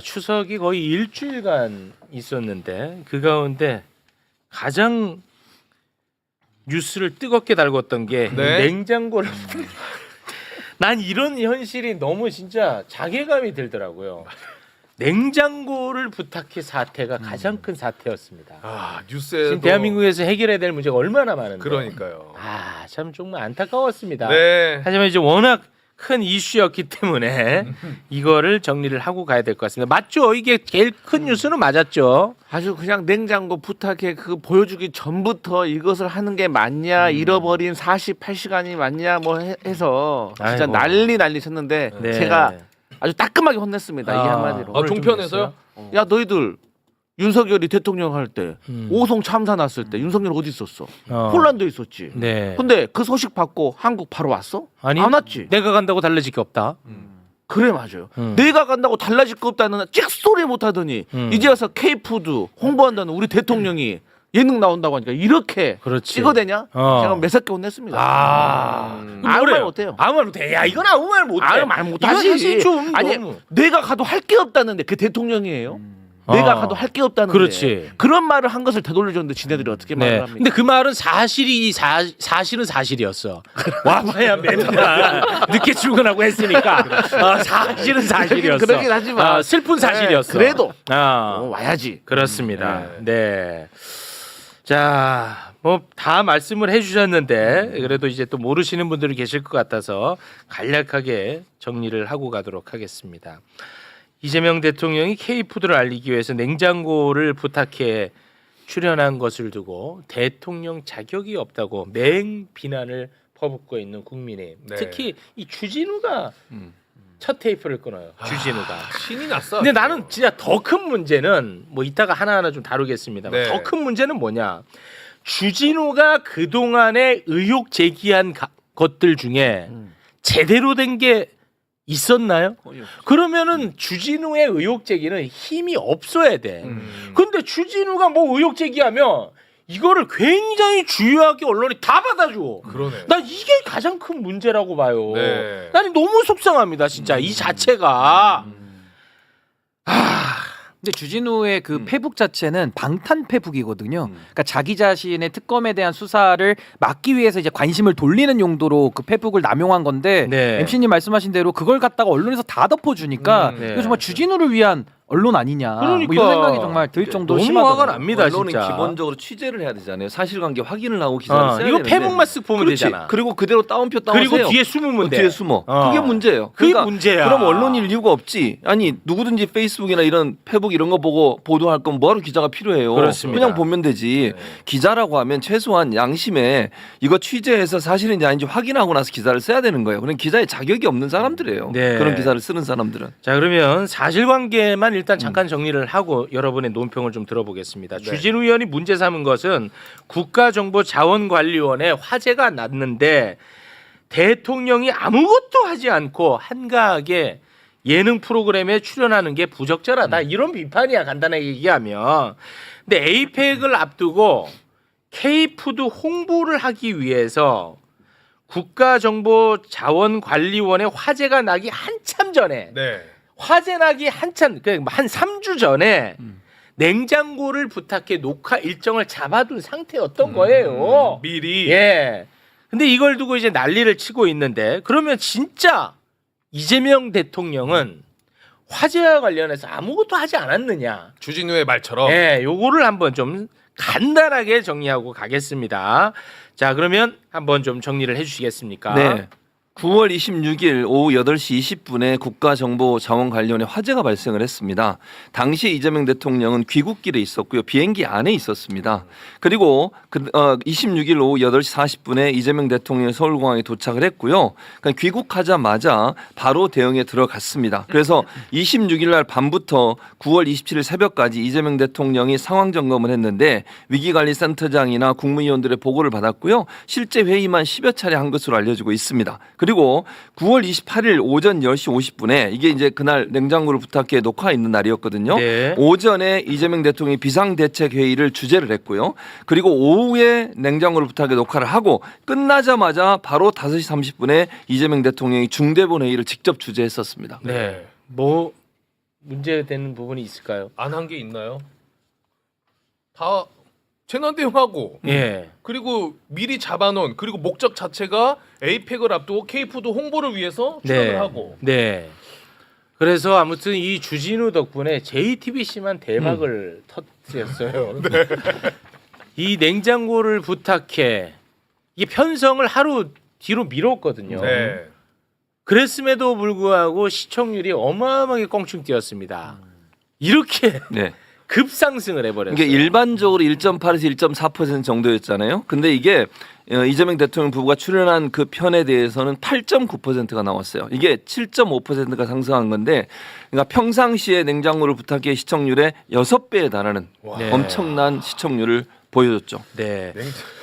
추석이 거의 일주일간 있었는데 그 가운데 가장 뉴스를 뜨겁게 달궜던 게 냉장고를 난 이런 현실이 너무 진짜 자괴감이 들더라고요. 냉장고를 부탁해 사태가 가장 큰 사태였습니다. 뉴스에 지금 대한민국에서 해결해야 될 문제가 얼마나 많은데. 그러니까요. 참 정말 안타까웠습니다. 네. 하지만 이제 워낙 큰 이슈였기 때문에 이거를 정리를 하고 가야 될 것 같습니다. 맞죠? 이게 제일 큰 뉴스는 맞았죠. 아주 그냥 냉장고 부탁해 그 보여주기 전부터 이것을 하는 게 맞냐 잃어버린 48시간이 맞냐 뭐 해서 진짜 아이고. 난리 쳤는데 네. 제가 아주 따끔하게 혼냈습니다. 이게 한마디로. 종편에서요? 야 너희들 윤석열이 대통령 할 때 오송 참사 났을 때 윤석열 어디 있었어? 폴란드에 있었지. 네. 근데 그 소식 받고 한국 바로 왔어? 아니, 안 왔지. 내가 간다고 달라질 게 없다. 그래 맞아요. 내가 간다고 달라질 거 없다는 찍소리 못하더니 이제 와서 K푸드 홍보한다는 우리 대통령이 예능 나온다고 하니까 이렇게 그렇지. 찍어대냐? 제가 매섭게 혼냈습니다. 아무 아무 말 못해요. 아무 말 못해. 야 이건 아무 말 못해. 아무 말 못하지. 이건 사실 좀 아니 너무. 내가 가도 할 게 없다는데 그 대통령이에요. 내가 가도 할 게 없다는데 그렇지. 그런 말을 한 것을 되돌려줬는데 지네들이 어떻게 말을 합니까? 근데 그 말은 사실은 사실이었어. 와봐야 맨날 늦게 출근하고 했으니까 사실은 사실이었어. 그러긴 하지만 슬픈 사실이었어. 그래도 와야지. 그렇습니다. 네. 자, 뭐 다 말씀을 해주셨는데 그래도 이제 또 모르시는 분들이 계실 것 같아서 간략하게 정리를 하고 가도록 하겠습니다. 이재명 대통령이 K푸드를 알리기 위해서 냉장고를 부탁해 출연한 것을 두고 대통령 자격이 없다고 맹 비난을 퍼붓고 있는 국민의힘. 네. 특히 이 주진우가 첫 테이프를 끊어요. 주진우가. 신이 났어. 근데 나는 진짜 더 큰 문제는 뭐 이따가 하나하나 좀 다루겠습니다. 네. 더 큰 문제는 뭐냐? 주진우가 그동안에 의혹 제기한 것들 중에 제대로 된 게 있었나요? 그러면은 주진우의 의혹 제기는 힘이 없어야 돼. 근데 주진우가 뭐 의혹 제기하면 이거를 굉장히 주요하게 언론이 다 받아줘. 그러네. 난 이게 가장 큰 문제라고 봐요. 네. 나는 너무 속상합니다, 진짜 이 자체가. 근데 주진우의 그 페북 자체는 방탄 페북이거든요. 그러니까 자기 자신의 특검에 대한 수사를 막기 위해서 이제 관심을 돌리는 용도로 그 페북을 남용한 건데 네. MC님 말씀하신 대로 그걸 갖다가 언론에서 다 덮어주니까 네. 이거 정말 주진우를 위한 언론 아니냐. 그러니까. 뭐 이런 생각이 정말 들 정도로 너무 심하더라고요. 화가 납니다, 언론은 진짜. 기본적으로 취재를 해야 되잖아요. 사실관계 확인을 하고 기사를 써야 이거 되는데. 페북만 쓱 보면 그렇지. 되잖아. 그리고 그대로 따옴표 따오세요. 그리고 뒤에 숨으면 돼. 뒤에 숨어. 그게 문제예요. 그게 그러니까 문제야. 그럼 언론일 이유가 없지. 아니 누구든지 페이스북이나 이런 페북 이런 거 보고 보도할 건 뭐하러 기자가 필요해요. 그렇습니다. 그냥 보면 되지. 기자라고 하면 최소한 양심에 이거 취재해서 사실인지 아닌지 확인하고 나서 기사를 써야 되는 거예요. 그럼 기자의 자격이 없는 사람들이에요. 네. 그런 기사를 쓰는 사람들은. 자, 그러면 사실관계만 일단 잠깐 정리를 하고 여러분의 논평을 좀 들어보겠습니다. 주진우 의원이 문제 삼은 것은 국가정보자원관리원에 화제가 났는데 대통령이 아무것도 하지 않고 한가하게 예능 프로그램에 출연하는 게 부적절하다. 이런 비판이야, 간단하게 얘기하면. 근데 에이펙을 앞두고 K푸드 홍보를 하기 위해서 국가정보자원관리원에 화제가 나기 한참 전에 네. 화재 나기 한참 한 3주 전에 냉장고를 부탁해 녹화 일정을 잡아둔 상태였던 거예요. 미리. 예. 근데 이걸 두고 이제 난리를 치고 있는데 그러면 진짜 이재명 대통령은 화재와 관련해서 아무것도 하지 않았느냐? 주진우의 말처럼. 예, 요거를 한번 좀 간단하게 정리하고 가겠습니다. 자, 그러면 한번 좀 정리를 해 주시겠습니까? 네. 9월 26일 오후 8시 20분에 국가정보자원관리원에 화재가 발생을 했습니다. 당시 이재명 대통령은 귀국길에 있었고요. 비행기 안에 있었습니다. 그리고 26일 오후 8시 40분에 이재명 대통령이 서울공항에 도착을 했고요. 그러니까 귀국하자마자 바로 대응에 들어갔습니다. 그래서 26일 날 밤부터 9월 27일 새벽까지 이재명 대통령이 상황 점검을 했는데 위기관리센터장이나 국무위원들의 보고를 받았고요. 실제 회의만 10여 차례 한 것으로 알려지고 있습니다. 그리고 9월 28일 오전 10시 50분에 이게 이제 그날 냉장고를 부탁해 녹화 있는 날이었거든요. 네. 오전에 이재명 대통령이 비상대책회의를 주재를 했고요. 그리고 오후에 냉장고를 부탁해 녹화를 하고 끝나자마자 바로 5시 30분에 이재명 대통령이 중대본 회의를 직접 주재했었습니다. 네. 뭐 문제되는 부분이 있을까요? 안 한 게 있나요? 다 재난 대응하고 예. 그리고 미리 잡아놓은 그리고 목적 자체가 에이펙을 앞두고 K푸드 홍보를 위해서 출연을 하고 네. 그래서 아무튼 이 주진우 덕분에 JTBC만 대박을 터뜨렸어요. 이 냉장고를 부탁해 이게 편성을 하루 뒤로 미뤘거든요. 네. 그랬음에도 불구하고 시청률이 어마어마하게 껑충 뛰었습니다. 이렇게 네. 급상승을 해버렸어요. 이게 일반적으로 1.8에서 1.4% 정도였잖아요. 근데 이게 이재명 대통령 부부가 출연한 그 편에 대해서는 8.9%가 나왔어요. 이게 7.5%가 상승한 건데, 그러니까 평상시에 냉장고를 부탁해 시청률의 6배에 달하는 네. 엄청난 시청률을 보여줬죠. 네.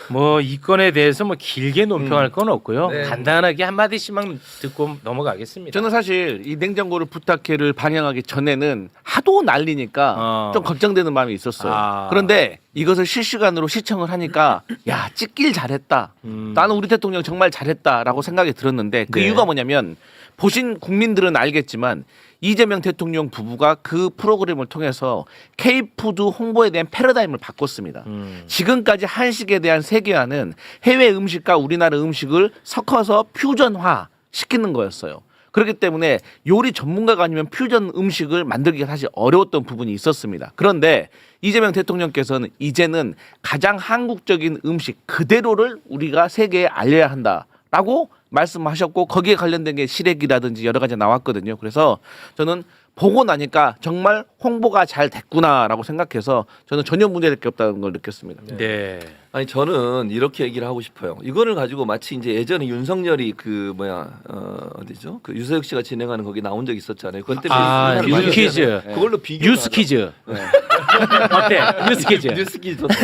뭐 이 건에 대해서 뭐 길게 논평할 건 없고요. 네. 간단하게 한 마디씩만 듣고 넘어가겠습니다. 저는 사실 이 냉장고를 부탁해를 반영하기 전에는 하도 난리니까 좀 걱정되는 마음이 있었어요. 아. 그런데 이것을 실시간으로 시청을 하니까 야 찍길 잘했다. 나는 우리 대통령 정말 잘했다라고 생각이 들었는데 그 네. 이유가 뭐냐면 보신 국민들은 알겠지만 이재명 대통령 부부가 그 프로그램을 통해서 K푸드 홍보에 대한 패러다임을 바꿨습니다. 지금까지 한식에 대한 세계화는 해외 음식과 우리나라 음식을 섞어서 퓨전화 시키는 거였어요. 그렇기 때문에 요리 전문가가 아니면 퓨전 음식을 만들기가 사실 어려웠던 부분이 있었습니다. 그런데 이재명 대통령께서는 이제는 가장 한국적인 음식 그대로를 우리가 세계에 알려야 한다라고 말씀하셨고 거기에 관련된 게 시래기라든지 여러 가지 나왔거든요. 그래서 저는 보고 나니까 정말 홍보가 잘 됐구나라고 생각해서 저는 전혀 문제될 게 없다는 걸 느꼈습니다. 네. 아니 저는 이렇게 얘기를 하고 싶어요. 이거를 가지고 마치 이제 예전에 윤석열이 그 어디죠? 그 유서혁 씨가 진행하는 거기 나온 적 있었잖아요. 그것 때문에 아, 우리나라 많이 뉴스퀴즈. 했잖아요. 그걸로 비교. 뉴스 퀴즈. 어때? 뉴스 퀴즈. 뉴스퀴즈 좋다.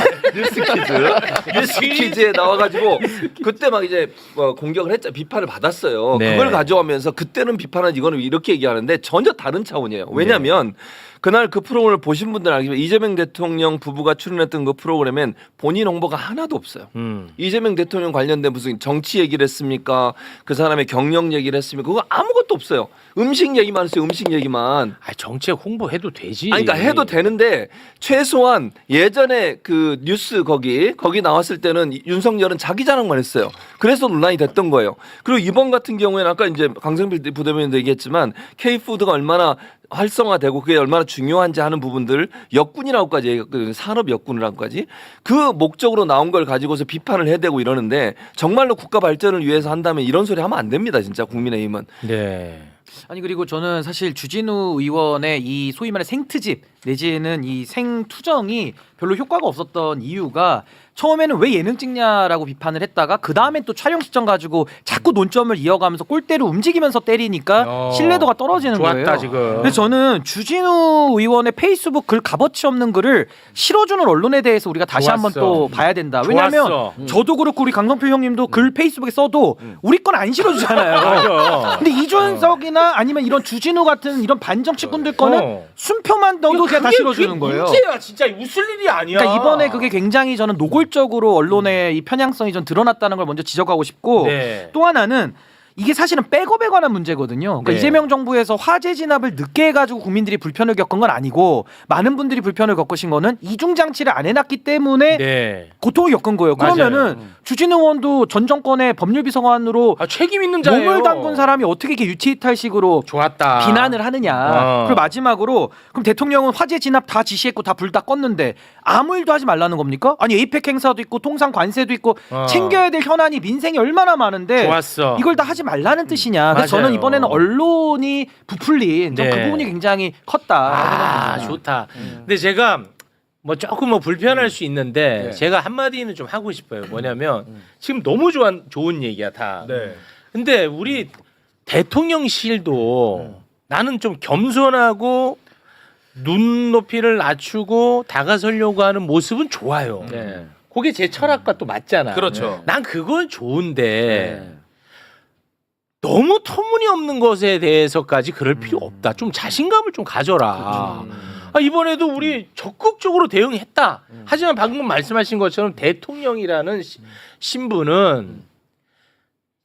뉴스퀴즈에 나와가지고 그때 막 이제 뭐 공격을 했죠. 비판을 받았어요. 네. 그걸 가져오면서 그때는 비판은 이거는 이렇게 얘기하는데 전혀 다른 차원이에요. 왜냐하면 그날 그 프로그램을 보신 분들은 알겠지만 이재명 대통령 부부가 출연했던 그 프로그램엔 본인 홍보가 하나도 없어요. 이재명 대통령 관련된 무슨 정치 얘기를 했습니까? 그 사람의 경력 얘기를 했습니까? 그거 아무것도 없어요. 음식 얘기만 했어요. 음식 얘기만. 아, 정책 홍보해도 되지. 아니, 그러니까 해도 되는데 최소한 예전에 그 뉴스 거기 나왔을 때는 윤석열은 자기 자랑만 했어요. 그래서 논란이 됐던 거예요. 그리고 이번 같은 경우에는 아까 이제 강성필 부대변인도 얘기했지만 K푸드가 얼마나 활성화되고 그게 얼마나 중요한지 하는 부분들 역군이라고까지 얘기했거든요. 산업 역군이라고까지 그 목적으로 나온 걸 가지고서 비판을 해대고 이러는데 정말로 국가 발전을 위해서 한다면 이런 소리 하면 안 됩니다. 진짜 국민의힘은. 네. 아니 그리고 저는 사실 주진우 의원의 이 소위 말해 생트집 내지는 이 생투정이 별로 효과가 없었던 이유가 처음에는 왜 예능 찍냐라고 비판을 했다가 그 다음에 또 촬영 시점 가지고 자꾸 논점을 이어가면서 골대로 움직이면서 때리니까 신뢰도가 떨어지는 좋았다, 거예요. 지금. 근데 저는 주진우 의원의 페이스북 글 값어치 없는 글을 실어주는 언론에 대해서 우리가 다시 좋았어. 한번 또 봐야 된다. 왜냐하면 좋았어. 저도 그렇고 우리 강성필 형님도 글 페이스북에 써도 우리 건 안 실어주잖아요. 맞아. 근데 이준석이나 아니면 이런 주진우 같은 이런 반정치꾼들 거는 순표만 넣어도 그냥 다 실어주는 거예요. 문제야, 진짜 웃을 일이 아니야. 그러니까 이번에 그게 굉장히 저는 노골적으로 언론의 이 편향성이 좀 드러났다는 걸 먼저 지적하고 싶고 네. 또 하나는 이게 사실은 백업에 관한 문제거든요. 그러니까 네. 이재명 정부에서 화재 진압을 늦게 해가지고 국민들이 불편을 겪은 건 아니고 많은 분들이 불편을 겪으신 거는 이중 장치를 안 해놨기 때문에 네. 고통을 겪은 거예요. 그러면은 주진우 의원도 전 정권의 법률비서관으로 아, 책임 있는 자예요. 몸을 담근 사람이 어떻게 이렇게 유치이탈식으로 좋았다. 비난을 하느냐. 그리고 마지막으로 그럼 대통령은 화재 진압 다 지시했고 다 불 다 껐는데 아무 일도 하지 말라는 겁니까? 아니 에이펙 행사도 있고 통상 관세도 있고 챙겨야 될 현안이 민생이 얼마나 많은데 좋았어. 이걸 다 하지 말라는 뜻이냐. 그래서 맞아요. 저는 이번에는 언론이 부풀린 좀 그 네. 부분이 굉장히 컸다. 아, 좋다. 근데 제가 뭐 조금 뭐 불편할 수 있는데 제가 한마디는 좀 하고 싶어요. 뭐냐면 지금 너무 좋은 얘기야 다. 네. 근데 우리 대통령실도 나는 좀 겸손하고 눈높이를 낮추고 다가서려고 하는 모습은 좋아요. 네. 그게 제 철학과 또 맞잖아. 그렇죠. 난 그건 좋은데 너무 터무니없는 것에 대해서까지 그럴 필요 없다. 좀 자신감을 좀 가져라. 아, 이번에도 우리 적극적으로 대응했다. 하지만 방금 말씀하신 것처럼 대통령이라는 신분은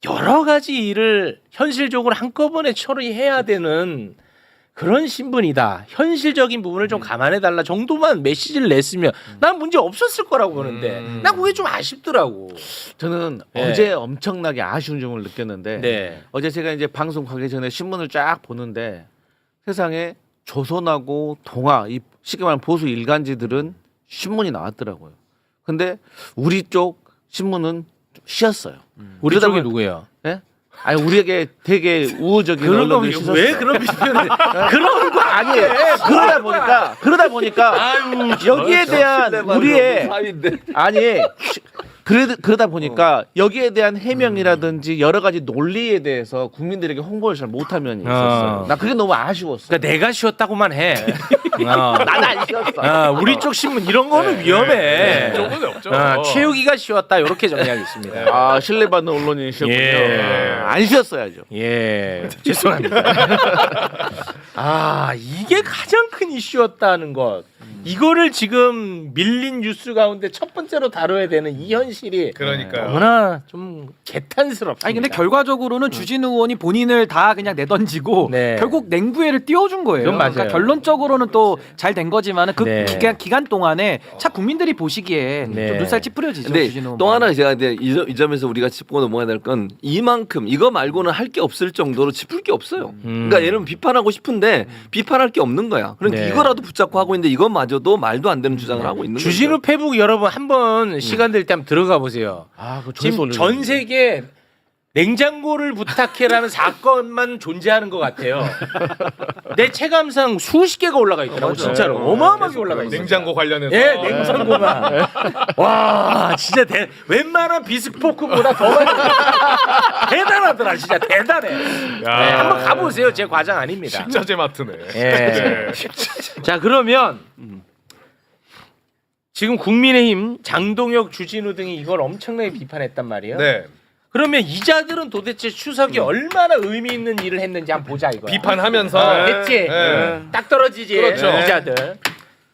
여러 가지 일을 현실적으로 한꺼번에 처리해야 되는 그런 신분이다. 현실적인 부분을 좀 감안해 달라 정도만 메시지를 냈으면 난 문제 없었을 거라고 보는데 난 그게 좀 아쉽더라고. 저는 네. 어제 엄청나게 아쉬운 점을 느꼈는데 네. 어제 제가 이제 방송 가기 전에 신문을 쫙 보는데 세상에 조선하고 동아 이 쉽게 말하면 보수 일간지들은 신문이 나왔더라고요. 근데 우리 쪽 신문은 좀 쉬었어요. 우리 그러다 쪽이 보니- 누구예요? 예? 아니 우리에게 되게 우호적인 그런 거 언론들이 쉬었어요. 왜 그런 비판을 그런 거 아니에요. 그러다 보니까 여기에 대한 우리의 사위인데. 아니 그러다 보니까 여기에 대한 해명이라든지 여러 가지 논리에 대해서 국민들에게 홍보를 잘 못하면 있었어요. 나 그게 너무 아쉬웠어. 그러니까 내가 쉬었다고만 해. 난 안 쉬었어. 우리 쪽 신문 이런 거는 위험해. 조건이 없죠. 최욱이가 쉬었다 이렇게 정리하겠습니다. 아 신뢰받는 언론이셨군요. 예. 안 쉬었어야죠. 예, 죄송합니다. 이게 가장 큰 이슈였다는 것. 이거를 지금 밀린 뉴스 가운데 첫 번째로 다뤄야 되는 이 현실이 그러니까요. 너무나 좀 개탄스럽습니다. 아니 근데 결과적으로는 주진우 의원이 본인을 다 그냥 내던지고 네. 결국 냉부회를 띄워준 거예요. 그건 맞아요. 그러니까 결론적으로는 또 잘 된 거지만은 그 네. 기간 동안에 차 국민들이 보시기에 네. 좀 눈살 찌푸려지죠. 근데 주진우 의원. 또 하나 제가 이제 이 점에서 우리가 짚고 넘어가야 될 건 이만큼 이거 말고는 할 게 없을 정도로 짚을 게 없어요. 그러니까 예를 들면 비판하고 싶은데 비판할 게 없는 거야. 그러니까 네. 이거라도 붙잡고 하고 있는데 이것마저도 말도 안 되는 주장을 하고 있는 거죠. 주진우 페북 여러분 한번 시간 될 때 한번 들어가 보세요. 그 지금 전 세계 냉장고를 부탁해라는 사건만 존재하는 것 같아요. 내 체감상 수십 개가 올라가 있더라고 진짜로 어마어마하게 올라가 있어요. 냉장고 관련해서. 예, 냉장고만. 와, 진짜 웬만한 비스포크보다 더 많이 대단하더라, 진짜 대단해. 네, 한번 가보세요, 제 과장 아닙니다. 식자재 마트네. 예. 자, 그러면 지금 국민의힘 장동혁, 주진우 등이 이걸 엄청나게 비판했단 말이에요. 네. 그러면 이자들은 도대체 추석에 얼마나 의미 있는 일을 했는지 한번 보자 이거야. 비판하면서. 됐지? 네. 딱 떨어지지. 그렇죠. 이자들.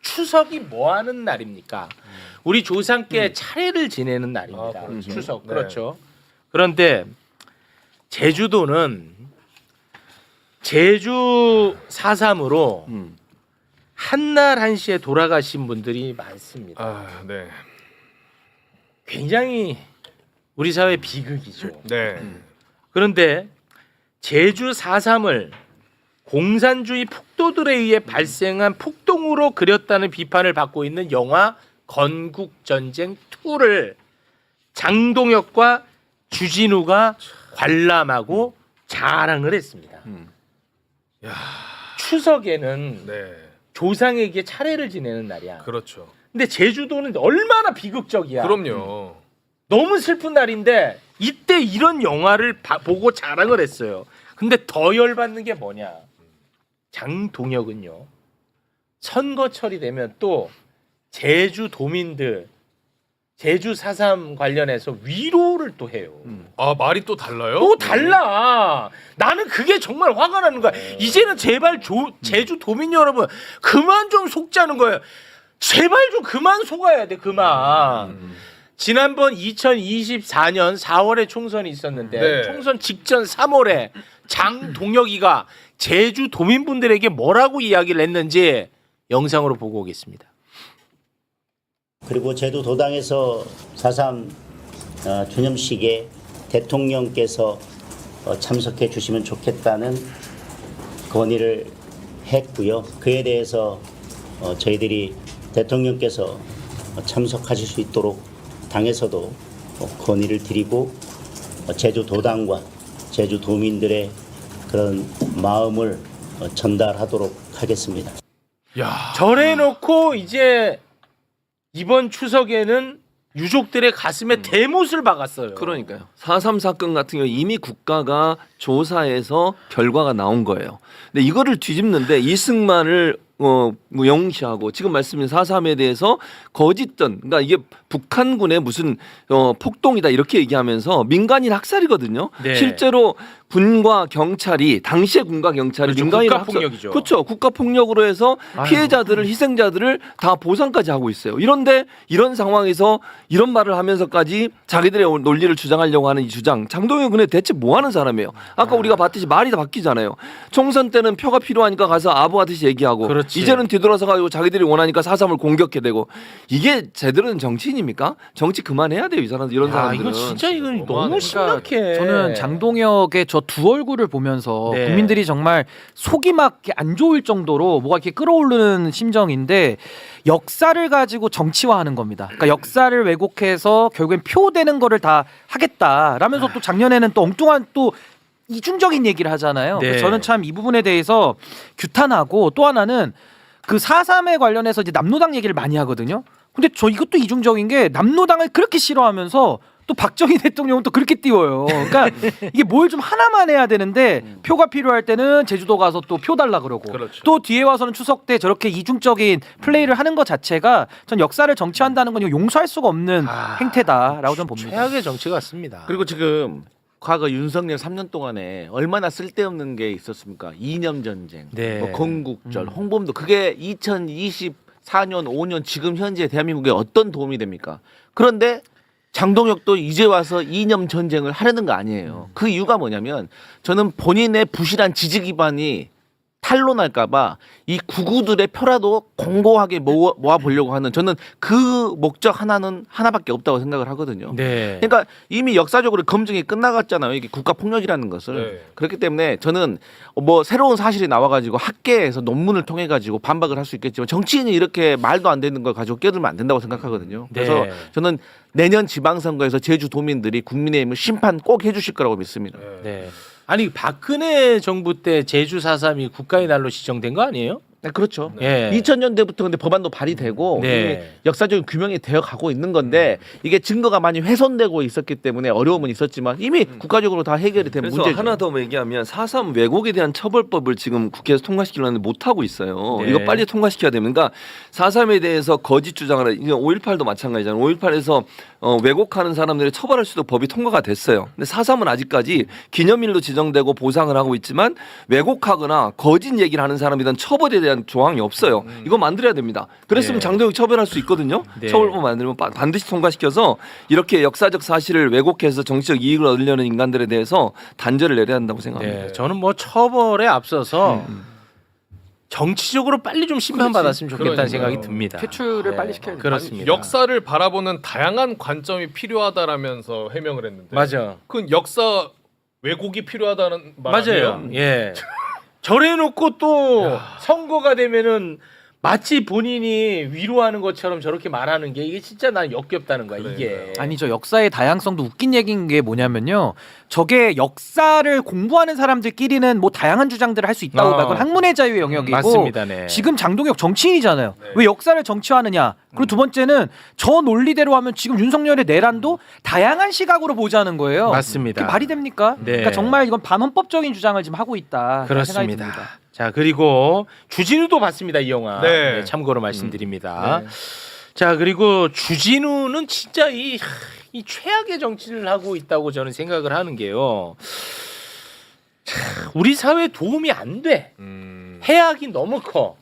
추석이 뭐 하는 날입니까? 우리 조상께 차례를 지내는 날입니다. 아, 그렇죠. 추석. 네. 그렇죠. 그런데 제주도는 제주 4.3으로 한날 한시에 돌아가신 분들이 많습니다. 아, 네. 굉장히 우리 사회 비극이죠. 네. 그런데 제주 4.3을 공산주의 폭도들에 의해 발생한 폭동으로 그렸다는 비판을 받고 있는 영화 건국전쟁 2를 장동혁과 주진우가 관람하고 자랑을 했습니다. 야. 추석에는 네. 조상에게 차례를 지내는 날이야. 그렇죠. 근데 제주도는 얼마나 비극적이야. 그럼요. 너무 슬픈 날인데 이때 이런 영화를 보고 자랑을 했어요. 근데 더 열받는 게 뭐냐? 장동혁은요. 선거철이 되면 또 제주 도민들 제주 4.3 관련해서 위로를 또 해요. 아, 말이 또 달라요? 또 달라. 나는 그게 정말 화가 나는 거야. 이제는 제발 제주 도민 여러분 그만 좀 속자는 거예요. 제발 좀 그만 속아야 돼. 그만. 지난번 2024년 4월에 총선이 있었는데 네. 총선 직전 3월에 장동혁이가 제주 도민분들에게 뭐라고 이야기를 했는지 영상으로 보고 오겠습니다. 그리고 제주 도당에서 4.3 주념식에 대통령께서 참석해 주시면 좋겠다는 건의를 했고요. 그에 대해서 저희들이 대통령께서 참석하실 수 있도록 당에서도 건의를 드리고 제주 도당과 제주 도민들의 그런 마음을 전달하도록 하겠습니다. 야. 절해놓고 이제 이번 추석에는 유족들의 가슴에 대못을 박았어요. 그러니까요. 4.3 사건 같은 경우 이미 국가가 조사해서 결과가 나온 거예요. 근데 이거를 뒤집는데 이승만을 뭐 영시하고 지금 말씀인 4.3에 대해서 거짓던 그러니까 이게 북한군의 무슨 폭동이다 이렇게 얘기하면서 민간인 학살이거든요. 네. 실제로 군과 경찰이 당시에 군과 경찰이 그렇죠. 민간인 국가폭력이죠. 그렇죠. 국가폭력으로 해서 피해자들을 희생자들을 다 보상까지 하고 있어요. 이런데 이런 상황에서 이런 말을 하면서까지 자기들의 논리를 주장하려고 하는 이 주장 장동영 근데 대체 뭐 하는 사람이에요? 아까 우리가 봤듯이 말이 다 바뀌잖아요. 총선 때는 표가 필요하니까 가서 아부하듯이 얘기하고 그렇지. 이제는 뒤돌아서 가지고 자기들이 원하니까 4.3을 공격해대고 이게 제대로 된 정치인입니까? 정치 그만해야 돼요. 이 사람들 이런 사람들은. 이건 진짜 이건 너무 너무하네. 심각해. 저는 장동혁의 저 두 얼굴을 보면서 네. 국민들이 정말 속이 막 이렇게 안 좋을 정도로 뭐가 이렇게 끌어오르는 심정인데 역사를 가지고 정치화하는 겁니다. 그러니까 역사를 왜곡해서 결국엔 표되는 거를 다 하겠다라면서 또 작년에는 또 엉뚱한 또 이중적인 얘기를 하잖아요. 네. 그래서 저는 참 이 부분에 대해서 규탄하고 또 하나는 그 4.3에 관련해서 이제 남노당 얘기를 많이 하거든요. 근데 저 이것도 이중적인 게 남노당을 그렇게 싫어하면서 또 박정희 대통령은 또 그렇게 띄워요. 그러니까 이게 뭘 좀 하나만 해야 되는데 표가 필요할 때는 제주도 가서 또 표 달라 그러고 그렇죠. 또 뒤에 와서는 추석 때 저렇게 이중적인 플레이를 하는 것 자체가 전 역사를 정치한다는 건 이거 용서할 수가 없는 행태다라고 저는 봅니다. 최악의 정치 같습니다. 그리고 지금 과거 윤석열 3년 동안에 얼마나 쓸데없는 게 있었습니까? 이념 전쟁, 네. 뭐 건국절, 홍범도 그게 2024년, 5년 지금 현재 대한민국에 어떤 도움이 됩니까? 그런데 장동혁도 이제 와서 이념 전쟁을 하려는 거 아니에요. 그 이유가 뭐냐면 저는 본인의 부실한 지지 기반이 탄로날까봐 이 구구들의 표라도 공고하게 모아 보려고 하는 저는 그 목적 하나밖에 없다고 생각을 하거든요. 네. 그러니까 이미 역사적으로 검증이 끝나갔잖아요. 이게 국가 폭력이라는 것을. 네. 그렇기 때문에 저는 뭐 새로운 사실이 나와가지고 학계에서 논문을 통해 가지고 반박을 할 수 있겠지만 정치인이 이렇게 말도 안 되는 걸 가지고 끼어들면 안 된다고 생각하거든요. 그래서 네. 저는 내년 지방선거에서 제주도민들이 국민의힘을 심판 꼭 해주실 거라고 믿습니다. 네. 아니 박근혜 정부 때 제주 4.3이 국가의 날로 지정된 거 아니에요? 네, 그렇죠. 예. 2000년대부터 근데 법안도 발의되고 네. 이미 역사적인 규명이 되어 가고 있는 건데 이게 증거가 많이 훼손되고 있었기 때문에 어려움은 있었지만 이미 국가적으로 다 해결이 된 그래서 문제죠. 하나 더 얘기하면 4.3 왜곡에 대한 처벌법을 지금 국회에서 통과시키려고 하는데 못하고 있어요. 네. 이거 빨리 통과시켜야 됩니다. 그러니까 4.3에 대해서 거짓 주장을 하는 5.18도 마찬가지잖아요. 5.18에서 왜곡하는 사람들을 처벌할 수도 법이 통과가 됐어요. 근데 4.3은 아직까지 기념일로 지정되고 보상을 하고 있지만 왜곡하거나 거짓 얘기를 하는 사람에 대한 처벌에 대한 조항이 없어요. 이거 만들어야 됩니다. 그랬으면 네. 장동혁 처벌할 수 있거든요. 네. 처벌법 만들면 반드시 통과시켜서 이렇게 역사적 사실을 왜곡해서 정치적 이익을 얻으려는 인간들에 대해서 단죄를 내려야 한다고 생각합니다. 네. 저는 뭐 처벌에 앞서서 정치적으로 빨리 좀 심판받았으면 좋겠다는 그러니까요. 생각이 듭니다. 퇴출을 네. 빨리 시켜야 돼요. 그렇습니다. 역사를 바라보는 다양한 관점이 필요하다라면서 해명을 했는데 맞아. 그건 역사 왜곡이 필요하다는 말 맞아요. 아니에요? 예. 저래놓고 또 선거가 되면은 마치 본인이 위로하는 것처럼 저렇게 말하는 게 이게 진짜 난 역겹다는 거야. 이게. 아니 저 역사의 다양성도 웃긴 얘기인 게 뭐냐면요. 저게 역사를 공부하는 사람들끼리는 뭐 다양한 주장들을 할 수 있다고 봐. 그건 학문의 자유의 영역이고 맞습니다. 네. 지금 장동혁 정치인이잖아요. 왜 역사를 정치화하느냐. 그리고 두 번째는 저 논리대로 하면 지금 윤석열의 내란도 다양한 시각으로 보자는 거예요. 맞습니다. 그게 말이 됩니까? 네. 그러니까 정말 이건 반헌법적인 주장을 지금 하고 있다. 생각이 그렇습니다. 듭니다. 자 그리고 주진우도 봤습니다 이 영화. 네. 네, 참고로 말씀드립니다. 자 그리고 주진우는 진짜 이 최악의 정치를 하고 있다고 저는 생각을 하는 게요. 참, 우리 사회에 도움이 안 돼. 해악이 너무 커.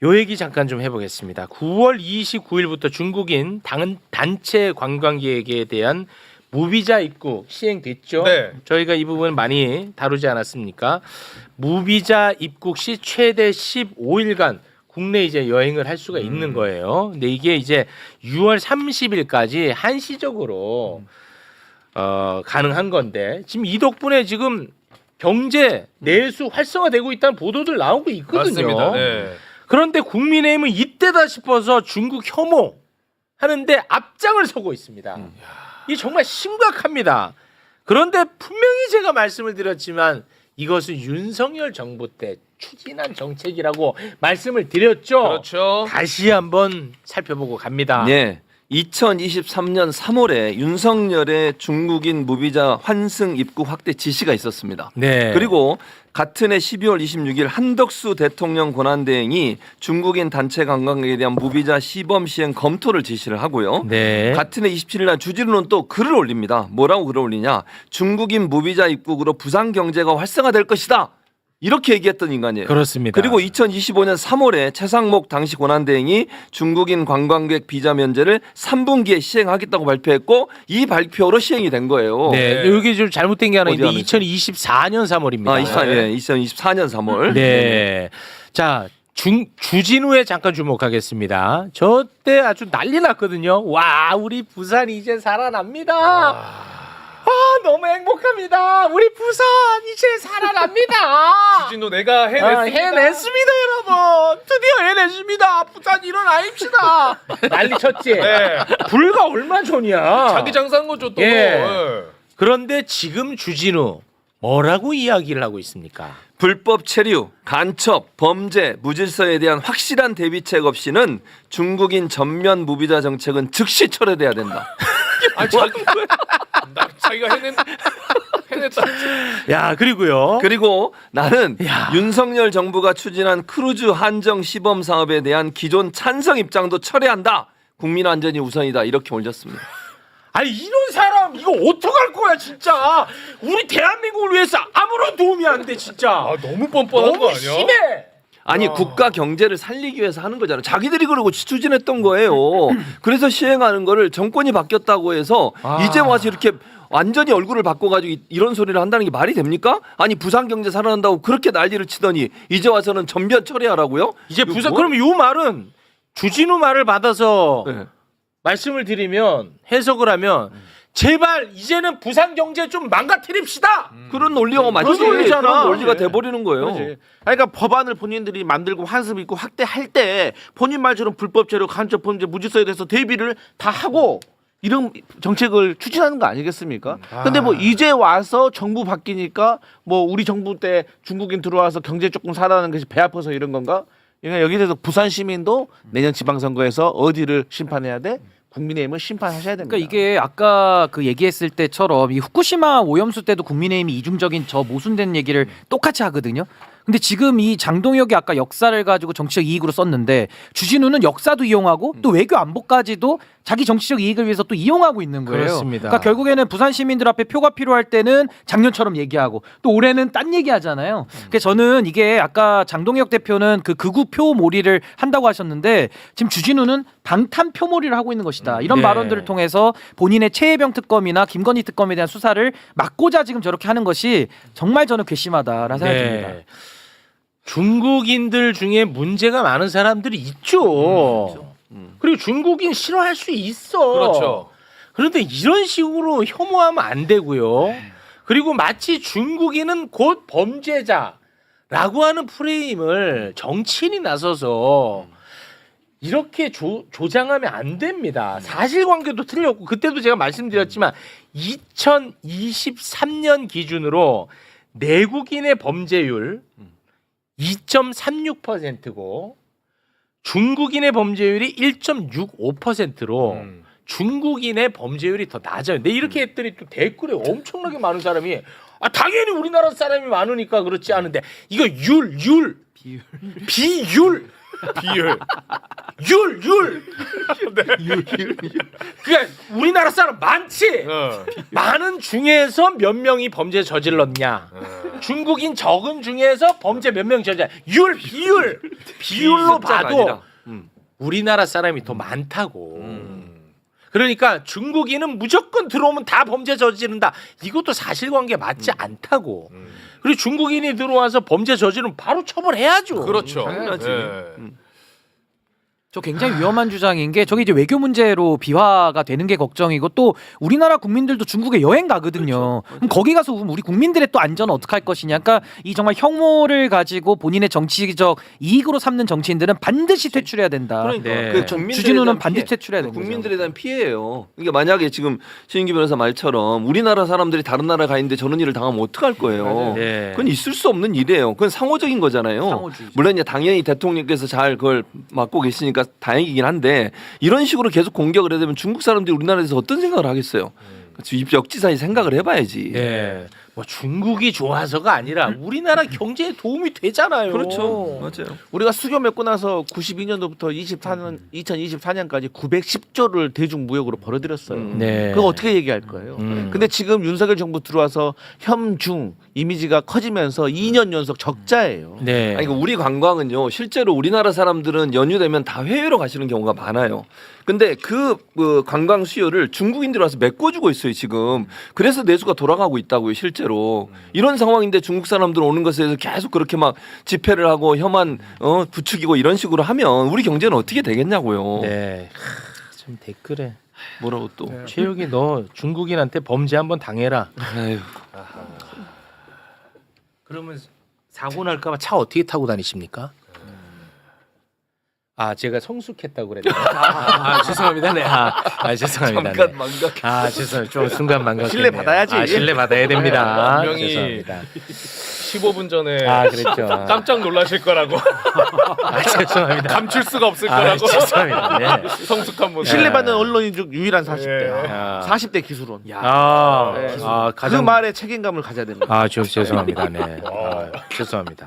요 얘기 잠깐 좀 해보겠습니다. 9월 29일부터 중국인 단체 관광객에 대한 무비자 입국 시행됐죠. 네. 저희가 이 부분 많이 다루지 않았습니까? 무비자 입국 시 최대 15일간 국내 이제 여행을 할 수가 있는 거예요. 근데 이게 이제 6월 30일까지 한시적으로 가능한 건데 지금 이 덕분에 지금 경제 내수 활성화되고 있다는 보도들 나오고 있거든요. 맞습니다. 네. 그런데 국민의힘은 이때다 싶어서 중국 혐오 하는데 앞장을 서고 있습니다. 이게 정말 심각합니다. 그런데 분명히 제가 말씀을 드렸지만 이것은 윤석열 정부 때 추진한 정책이라고 말씀을 드렸죠. 그렇죠. 다시 한번 살펴보고 갑니다. 네. 2023년 3월에 윤석열의 중국인 무비자 환승 입국 확대 지시가 있었습니다. 네. 그리고 같은 해 12월 26일 한덕수 대통령 권한대행이 중국인 단체 관광객에 대한 무비자 시범 시행 검토를 지시를 하고요. 네. 같은 해 27일 날 주진우는 또 글을 올립니다. 뭐라고 글을 올리냐? 중국인 무비자 입국으로 부산 경제가 활성화될 것이다. 이렇게 얘기했던 인간이에요. 그렇습니다. 그리고 2025년 3월에 최상목 당시 권한대행이 중국인 관광객 비자 면제를 3분기에 시행하겠다고 발표했고 이 발표로 시행이 된 거예요. 네. 여기 좀 잘못된 게 하나 어디 있는데 하나 2024년 3월입니다. 2024년 3월. 네. 자, 주진우에 잠깐 주목하겠습니다. 저 때 아주 난리 났거든요. 와, 우리 부산 이제 살아납니다. 너무 행복합니다. 우리 부산 이제 살아납니다. 주진우 내가 해냈습니다. 해냈습니다, 여러분. 드디어 해냈습니다. 부산 일어나입시다. 난리 쳤지. 네. 불과 얼마 전이야. 자기 장사한 거죠 또. 예. 예. 그런데 지금 주진우 뭐라고 이야기를 하고 있습니까? 불법 체류, 간첩, 범죄, 무질서에 대한 확실한 대비책 없이는 중국인 전면 무비자 정책은 즉시 철회돼야 된다. 아 자기가 해냈다. 야, 그리고요. 그리고 나는 야. 윤석열 정부가 추진한 크루즈 한정 시범 사업에 대한 기존 찬성 입장도 철회한다. 국민 안전이 우선이다. 이렇게 올렸습니다. 아니, 이런 사람 이거 어떡할 거야, 진짜. 우리 대한민국을 위해서 아무런 도움이 안 돼, 진짜. 아 너무 뻔뻔한 거 너무 아니야? 심해. 아니 국가 경제를 살리기 위해서 하는 거잖아요. 자기들이 그러고 추진했던 거예요. 그래서 시행하는 거를 정권이 바뀌었다고 해서 이제 와서 이렇게 완전히 얼굴을 바꿔가지고 이런 소리를 한다는 게 말이 됩니까? 아니 부산 경제 살아난다고 그렇게 난리를 치더니 이제 와서는 전면 처리하라고요? 이제 부산 그럼 요 말은 주진우 말을 받아서 네. 말씀을 드리면 해석을 하면 제발 이제는 부산 경제 좀 망가뜨립시다. 그런 논리가 맞지. 그런 논리잖아. 그런 논리가 네. 돼버리는 거예요. 그렇지. 그러니까 법안을 본인들이 만들고 환습 있고 확대할 때 본인 말처럼 불법 체류, 간첩 범죄, 무질서에 대해서 대비를 다 하고 이런 정책을 추진하는 거 아니겠습니까? 근데 뭐 이제 와서 정부 바뀌니까 뭐 우리 정부 때 중국인 들어와서 경제 조금 살아나는 것이 배 아파서 이런 건가? 그러니까 여기에 대해서 부산 시민도 내년 지방선거에서 어디를 심판해야 돼? 국민의힘을 심판하셔야 됩니다. 그러니까 이게 아까 그 얘기했을 때처럼 이 후쿠시마 오염수 때도 국민의힘이 이중적인 저 모순된 얘기를 똑같이 하거든요. 근데 지금 이 장동혁이 아까 역사를 가지고 정치적 이익으로 썼는데 주진우는 역사도 이용하고 또 외교 안보까지도 자기 정치적 이익을 위해서 또 이용하고 있는 거예요. 그렇습니다. 그러니까 결국에는 부산 시민들 앞에 표가 필요할 때는 작년처럼 얘기하고 또 올해는 딴 얘기하잖아요. 그러니까 저는 이게 아까 장동혁 대표는 그 극우 표몰이를 한다고 하셨는데 지금 주진우는 방탄 표몰이를 하고 있는 것이다. 이런 네. 발언들을 통해서 본인의 최혜병 특검이나 김건희 특검에 대한 수사를 막고자 지금 저렇게 하는 것이 정말 저는 괘씸하다라는 생각이 듭니다. 네. 중국인들 중에 문제가 많은 사람들이 있죠. 그리고 중국인 싫어할 수 있어. 그렇죠. 그런데 이런 식으로 혐오하면 안 되고요. 그리고 마치 중국인은 곧 범죄자라고 하는 프레임을 정치인이 나서서 이렇게 조장하면 안 됩니다. 사실관계도 틀렸고 그때도 제가 말씀드렸지만 2023년 기준으로 내국인의 범죄율 2.36%고 중국인의 범죄율이 1.65%로 중국인의 범죄율이 더 낮아요. 근데 이렇게 했더니 또 댓글에 엄청나게 많은 사람이 당연히 우리나라 사람이 많으니까 그렇지 않은데 이거 비율 그러니까 우리나라 사람 많지. 많은 중에서 몇 명이 범죄 저질렀냐. 중국인 적은 중에서 범죄 몇 명 저질렀냐. 비율로 숫자가 봐도 아니라. 우리나라 사람이 더 많다고. 그러니까 중국인은 무조건 들어오면 다 범죄 저지른다. 이것도 사실관계 맞지 않다고. 그리고 중국인이 들어와서 범죄 저지르면 바로 처벌해야죠. 그렇죠. 당연하지. 예. 저 굉장히 위험한 주장인 게 저게 이제 외교 문제로 비화가 되는 게 걱정이고 또 우리나라 국민들도 중국에 여행 가거든요. 그럼 거기 가서 우리 국민들의 또 안전은 어떻게 할 것이냐. 그러니까 이 정말 혐오를 가지고 본인의 정치적 이익으로 삼는 정치인들은 반드시 퇴출해야 된다. 그러니까 네. 그 국민들에 주진우는 대한 반드시 피해, 퇴출해야 되는 국민들에 대한 피해예요. 그러니까 만약에 지금 신인기 변호사 말처럼 우리나라 사람들이 다른 나라 가 있는데 저런 일을 당하면 어떡할 거예요. 네. 그건 있을 수 없는 일이에요. 그건 상호적인 거잖아요. 상호주의죠. 물론 이제 당연히 대통령께서 잘 그걸 맡고 계시니까 없으니까 다행이긴 한데 이런 식으로 계속 공격을 해야 되면 중국 사람들이 우리나라에서 어떤 생각을 하겠어요? 역지사지 생각을 해봐야지. 네. 뭐 중국이 좋아서가 아니라 우리나라 경제에 도움이 되잖아요. 그렇죠. 맞아요. 우리가 수교 맺고 나서 92년도부터 2024년까지 910조를 대중 무역으로 벌어들였어요. 네. 그거 어떻게 얘기할 거예요? 근데 지금 윤석열 정부 들어와서 혐중 이미지가 커지면서 2년 연속 적자예요. 네. 아니, 그러니까 우리 관광은요 실제로 우리나라 사람들은 연휴 되면 다 해외로 가시는 경우가 많아요. 근데 그 관광 수요를 중국인들이 와서 메꿔주고 있어요 지금. 그래서 내수가 돌아가고 있다고요 실제로. 이런 상황인데 중국 사람들 오는 것에 대해서 계속 그렇게 막 집회를 하고 혐한 부추기고 이런 식으로 하면 우리 경제는 어떻게 되겠냐고요. 네. 참 댓글에 뭐라고 또. 최욱이 너 중국인한테 범죄 한번 당해라. 아유. 그러면 사고 날까봐 차 어떻게 타고 다니십니까? 아 제가 성숙했다고 그랬나요? 죄송합니다. 네. 죄송합니다. 잠깐 네. 망각. 죄송해요. 좀 순간 망각. 신뢰 받아야지. 신뢰 받아야 됩니다. 분명히 죄송합니다. 15분 전에 그랬죠. 깜짝 놀라실 거라고 죄송합니다. 감출 수가 없을 거라고 죄송합니다. 네. 성숙한 분. 신뢰받는 언론인 중 유일한 40대. 예. 40대 기술원. 가장 그 말에 책임감을 가져야 됩니다. 죄송합니다. 네. 죄송합니다.